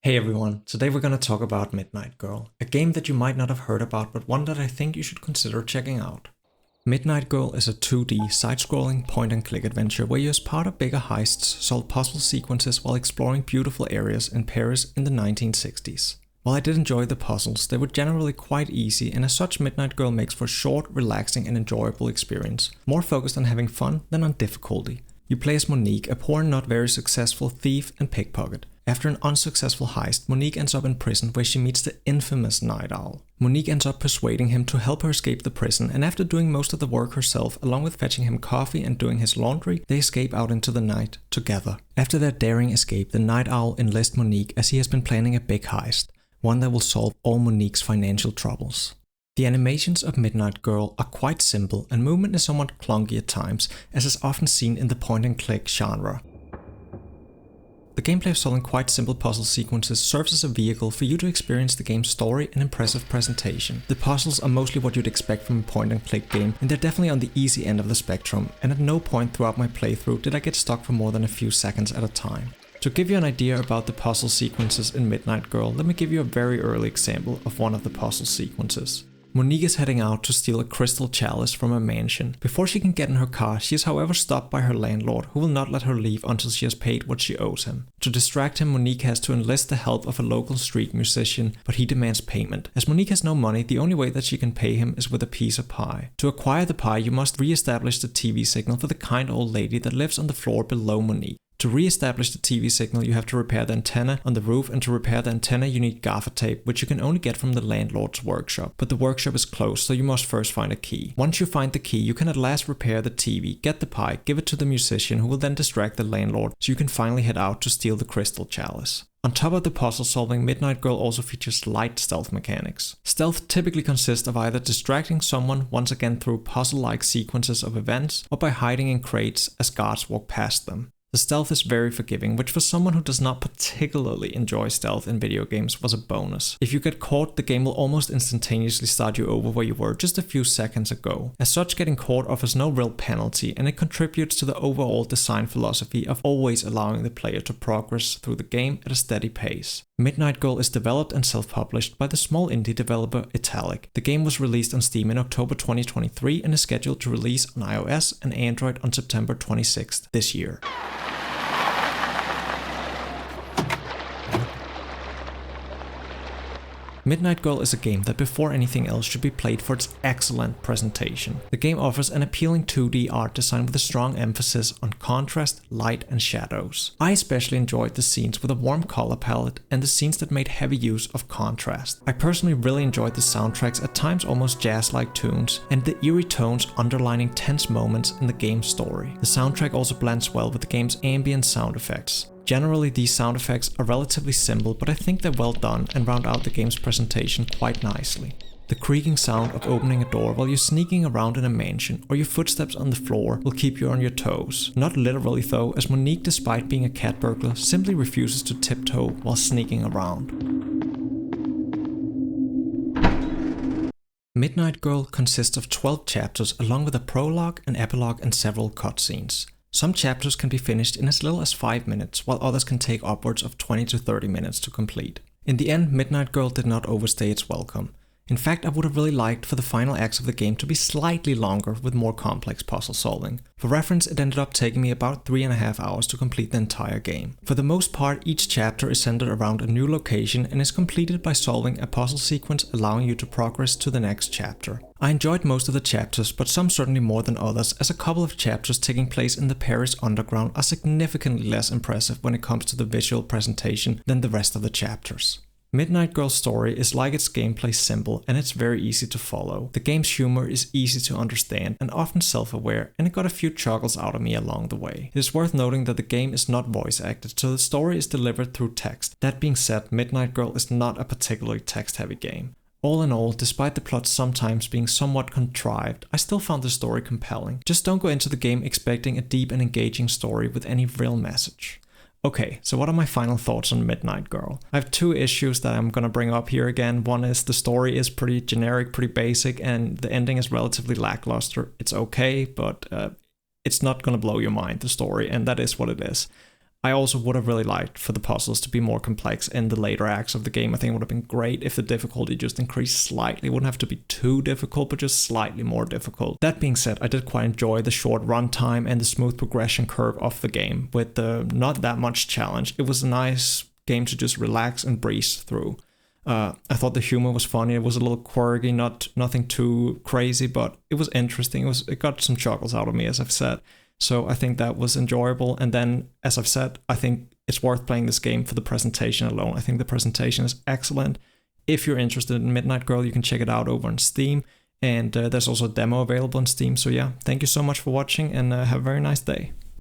Hey everyone, today we're going to talk about Midnight Girl, a game that you might not have heard about but one that I think you should consider checking out. Midnight Girl is a 2D side-scrolling point-and-click adventure where you as part of bigger heists solve puzzle sequences while exploring beautiful areas in Paris in the 1960s. While I did enjoy the puzzles, they were generally quite easy, and as such Midnight Girl makes for a short, relaxing and enjoyable experience, more focused on having fun than on difficulty. You play as Monique, a poor and not very successful thief and pickpocket. After an unsuccessful heist, Monique ends up in prison where she meets the infamous Night Owl. Monique ends up persuading him to help her escape the prison, and after doing most of the work herself, along with fetching him coffee and doing his laundry, they escape out into the night together. After their daring escape, the Night Owl enlists Monique as he has been planning a big heist, one that will solve all Monique's financial troubles. The animations of Midnight Girl are quite simple, and movement is somewhat clunky at times, as is often seen in the point-and-click genre. The gameplay of solving quite simple puzzle sequences serves as a vehicle for you to experience the game's story and impressive presentation. The puzzles are mostly what you'd expect from a point-and-click game, and they're definitely on the easy end of the spectrum, and at no point throughout my playthrough did I get stuck for more than a few seconds at a time. To give you an idea about the puzzle sequences in Midnight Girl, let me give you a very early example of one of the puzzle sequences. Monique is heading out to steal a crystal chalice from a mansion. Before she can get in her car, she is however stopped by her landlord, who will not let her leave until she has paid what she owes him. To distract him, Monique has to enlist the help of a local street musician, but he demands payment. As Monique has no money, the only way that she can pay him is with a piece of pie. To acquire the pie, you must re-establish the TV signal for the kind old lady that lives on the floor below Monique. To re-establish the TV signal, you have to repair the antenna on the roof, and to repair the antenna you need gaffer tape, which you can only get from the landlord's workshop. But the workshop is closed, so you must first find a key. Once you find the key, you can at last repair the TV, get the pie, give it to the musician, who will then distract the landlord, so you can finally head out to steal the crystal chalice. On top of the puzzle solving, Midnight Girl also features light stealth mechanics. Stealth typically consists of either distracting someone, once again through puzzle-like sequences of events, or by hiding in crates as guards walk past them. The stealth is very forgiving, which for someone who does not particularly enjoy stealth in video games was a bonus. If you get caught, the game will almost instantaneously start you over where you were just a few seconds ago. As such, getting caught offers no real penalty, and it contributes to the overall design philosophy of always allowing the player to progress through the game at a steady pace. Midnight Girl is developed and self-published by the small indie developer Italic. The game was released on Steam in October 2023 and is scheduled to release on iOS and Android on September 26th this year. Midnight Girl is a game that before anything else should be played for its excellent presentation. The game offers an appealing 2D art design with a strong emphasis on contrast, light and shadows. I especially enjoyed the scenes with a warm color palette and the scenes that made heavy use of contrast. I personally really enjoyed the soundtracks, at times almost jazz-like tunes, and the eerie tones underlining tense moments in the game's story. The soundtrack also blends well with the game's ambient sound effects. Generally, these sound effects are relatively simple, but I think they're well done and round out the game's presentation quite nicely. The creaking sound of opening a door while you're sneaking around in a mansion, or your footsteps on the floor, will keep you on your toes. Not literally though, as Monique, despite being a cat burglar, simply refuses to tiptoe while sneaking around. Midnight Girl consists of 12 chapters along with a prologue, an epilogue and several cutscenes. Some chapters can be finished in as little as 5 minutes, while others can take upwards of 20 to 30 minutes to complete. In the end, Midnight Girl did not overstay its welcome. In fact, I would have really liked for the final acts of the game to be slightly longer with more complex puzzle solving. For reference, it ended up taking me about 3.5 hours to complete the entire game. For the most part, each chapter is centered around a new location and is completed by solving a puzzle sequence allowing you to progress to the next chapter. I enjoyed most of the chapters, but some certainly more than others, as a couple of chapters taking place in the Paris underground are significantly less impressive when it comes to the visual presentation than the rest of the chapters. Midnight Girl's story is like its gameplay simple, and it's very easy to follow. The game's humor is easy to understand and often self-aware, and it got a few chuckles out of me along the way. It is worth noting that the game is not voice acted, so the story is delivered through text. That being said, Midnight Girl is not a particularly text-heavy game. All in all, despite the plot sometimes being somewhat contrived, I still found the story compelling. Just don't go into the game expecting a deep and engaging story with any real message. Okay, so what are my final thoughts on Midnight Girl? I have two issues that I'm gonna bring up here again. One is the story is pretty generic, pretty basic, and the ending is relatively lackluster. It's okay, but it's not gonna blow your mind, the story, and that is what it is. I also would have really liked for the puzzles to be more complex in the later acts of the game. I think it would have been great if the difficulty just increased slightly. It wouldn't have to be too difficult, but just slightly more difficult. That being said, I did quite enjoy the short runtime and the smooth progression curve of the game with not that much challenge. It was a nice game to just relax and breeze through. I thought the humor was funny. It was a little quirky, nothing too crazy, but it was interesting. It got some chuckles out of me, as I've said. So I think that was enjoyable. And then, as I've said, I think it's worth playing this game for the presentation alone. I think the presentation is excellent. If you're interested in Midnight Girl, you can check it out over on Steam. And there's also a demo available on Steam. So yeah, thank you so much for watching and have a very nice day.